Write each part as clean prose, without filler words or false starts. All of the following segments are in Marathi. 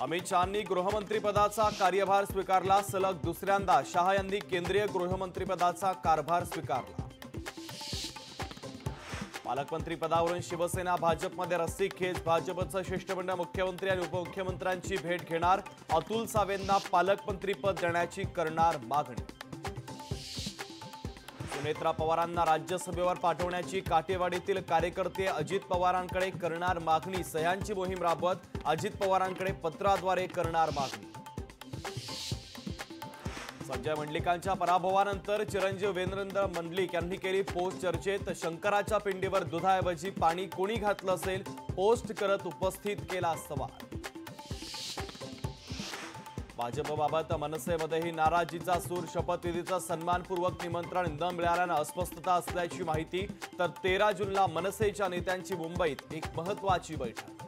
अमित शहांनी गृहमंत्रीपदाचा कार्यभार स्वीकारला। सलग दुसऱ्यांदा शहा यांनी केंद्रीय गृहमंत्रीपदाचा कारभार स्वीकारला। पालकमंत्रीपदावरून शिवसेना भाजपमध्ये रस्सीखेच। भाजपचं शिष्टमंडळ मुख्यमंत्री आणि उपमुख्यमंत्र्यांची भेट घेणार। अतुल सावेंना पालकमंत्रीपद देण्याची करणार मागणी। सुनेत्रा पवारांना राज्यसभेवर पाठवण्याची काटेवाडीतील कार्यकर्ते अजित पवारांकडे करणार मागणी। सह्यांची मोहीम राबवत अजित पवारांकडे पत्राद्वारे करणार मागणी। संजय मंडलिकांच्या पराभवानंतर चिरंजीव वीरेंद्र मंडलिक यांनी केली पोस्ट चर्चेत। शंकराच्या पिंडीवर दुधाऐवजी पाणी कोणी घातलं असेल, पोस्ट करत उपस्थित केला सवाल। भाजपबाबत मनसेमध्येही नाराजीचा सूर। शपथविधीचं सन्मानपूर्वक निमंत्रण न मिळाल्यानं अस्वस्थता असल्याची माहिती। तर 13 जूनला मनसेच्या नेत्यांची मुंबईत एक महत्त्वाची बैठक।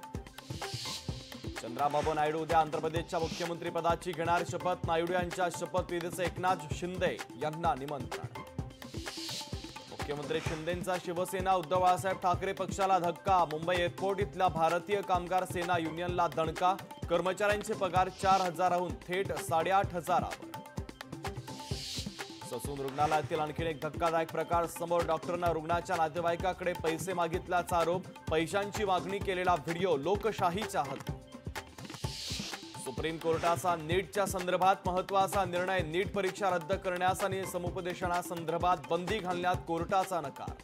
चंद्राबाबू नायडू उद्या आंध्र प्रदेशच्या मुख्यमंत्रीपदाची घेणार शपथ। नायडू यांच्या शपथविधीचं एकनाथ शिंदे यांना निमंत्रण। मुख्यमंत्री शिंदेंचा शिवसेना उद्धव बाळासाहेब ठाकरे पक्षाला धक्का। मुंबई एअरपोर्ट इथल्या भारतीय कामगार सेना युनियनला दणका। कर्मचाऱ्यांचे पगार 4,000हून थेट 8,500वर। ससून रुग्णालयातील आणखी एक धक्कादायक प्रकार समोर। डॉक्टरना रुग्णाच्या नातेवाईकाकडे पैसे मागितल्याचा आरोप। पैशांची मागणी केलेला व्हिडिओ लोकशाहीच्या हाती। सुप्रीम कोर्टाचा नीटच्या संदर्भात महत्त्वाचा निर्णय। नीट परीक्षा रद्द करण्यास आणि समुपदेशनासंदर्भात बंदी घालण्यात कोर्टाचा नकार।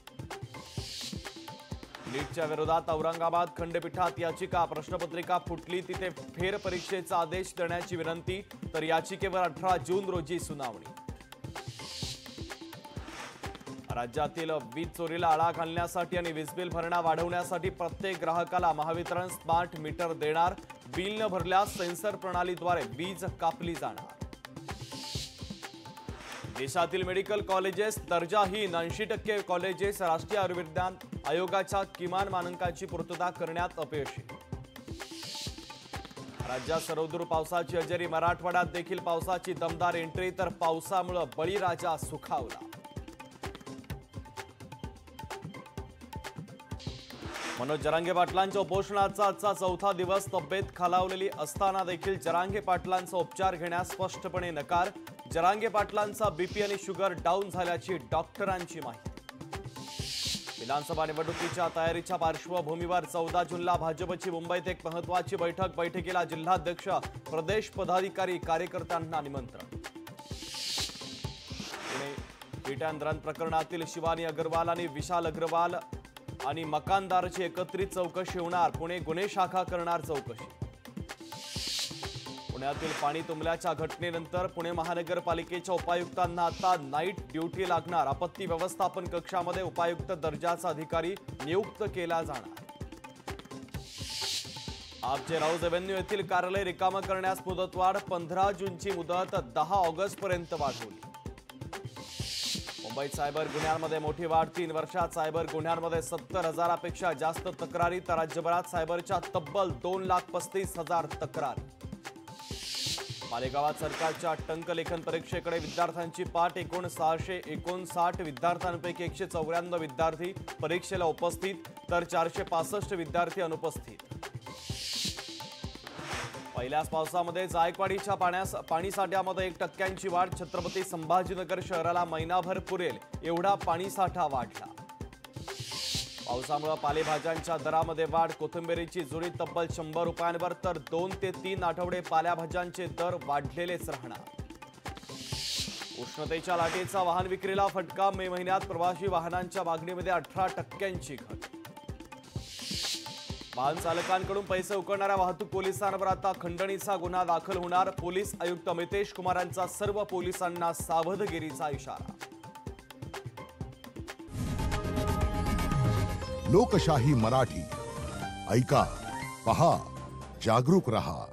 नीटच्या विरोधात औरंगाबाद खंडपीठात याचिका। प्रश्नपत्रिका फुटली तिथे फेरपरीक्षेचा आदेश देण्याची विनंती। तर याचिकेवर 18 जून रोजी सुनावणी। राज्यातील वीज चोरीला आळा घालण्यासाठी आणि वीज बिल भरणा वाढवण्यासाठी प्रत्येक ग्राहकाला महावितरण स्मार्ट मीटर देणार। बिल न भरल्यास सेन्सर प्रणालीद्वारे वीज कापली जाणार। देशातील मेडिकल कॉलेजेस दर्जाहीन 80% कॉलेजेस राष्ट्रीय आयुर्विज्ञान आयोगाच्या किमान मानकांची पूर्तता करण्यात अपयशी। राज्यात सर्वदूर पावसाची हजेरी। मराठवाड्यात देखील पावसाची दमदार एंट्री। तर पावसामुळे बळीराजा सुखावला। मनोज जरांगे पाटलांच्या उपोषणाचा आजचा चौथा दिवस। तब्येत खालावलेली असताना देखील जरांगे पाटलांचा उपचार घेण्यास स्पष्टपणे नकार। जरांगे पाटलांचा बीपी आणि शुगर डाऊन झाल्याची डॉक्टरांची माहिती। विधानसभा निवडणुकीच्या तयारीच्या पार्श्वभूमीवर 14 जूनला भाजपची मुंबईत एक महत्त्वाची बैठक। बैठकीला जिल्हाध्यक्ष, प्रदेश पदाधिकारी, कार्यकर्त्यांना निमंत्रण। पुणे हिट अँड रन प्रकरणातील शिवानी अग्रवाल आणि विशाल अग्रवाल आणि मकानदाराची एकत्रित चौकशी होणार। पुणे गुन्हे शाखा करणार चौकशी। पुण्यातील पाणी तुंबल्याच्या घटनेनंतर पुणे महानगरपालिकेच्या उपायुक्तांना आता नाईट ड्युटी लागणार। आपत्ती व्यवस्थापन कक्षामध्ये उपायुक्त दर्जाचा अधिकारी नियुक्त केला जाणार। आपचे राऊज एव्हेन्यू येथील कार्यालय रिकामं करण्यास मुदतवाढ। 15 जूनची मुदत 10 ऑगस्टपर्यंत वाढवली। मुंबईत सायबर गुन्ह्यांमध्ये मोठी वाढ। 3 वर्षात सायबर गुन्ह्यांमध्ये 70,000पेक्षा जास्त तक्रारी। तर राज्यभरात सायबरच्या तब्बल 2,35,000 तक्रारी। मालेगावात सरकारच्या टंकलेखन परीक्षेकडे विद्यार्थ्यांची पाठ। एकूण 659 विद्यार्थ्यांपैकी 194 विद्यार्थी परीक्षेला उपस्थित। तर 465 विद्यार्थी अनुपस्थित। पहिल्याच पावसामध्ये जायकवाडीच्या पाणीसाठ्यामध्ये 1% वाढ। छत्रपती संभाजीनगर शहराला महिनाभर पुरेल एवढा पाणीसाठा वाढला। पावसामुळे पालेभाज्यांच्या दरामध्ये वाढ। कोथिंबीरीची जुडी तब्बल 100 रुपयांवर। तर 2 ते 3 आठवडे पालेभाज्यांचे दर वाढलेलेच राहणार। उष्णतेच्या लाटेचा वाहन विक्रीला फटका। मे महिन्यात प्रवासी वाहनांच्या मागणीमध्ये 18% घट। वाहन चालकांकडून पैसे उकळणाऱ्या वाहतूक पोलिसांवर आता खंडणीचा गुन्हा दाखल होणार। पोलीस आयुक्त मितेश कुमार यांचा सर्व पोलिसांना सावधगिरीचा इशारा। लोकशाही मराठी ऐका, पहा, जागरूक रहा।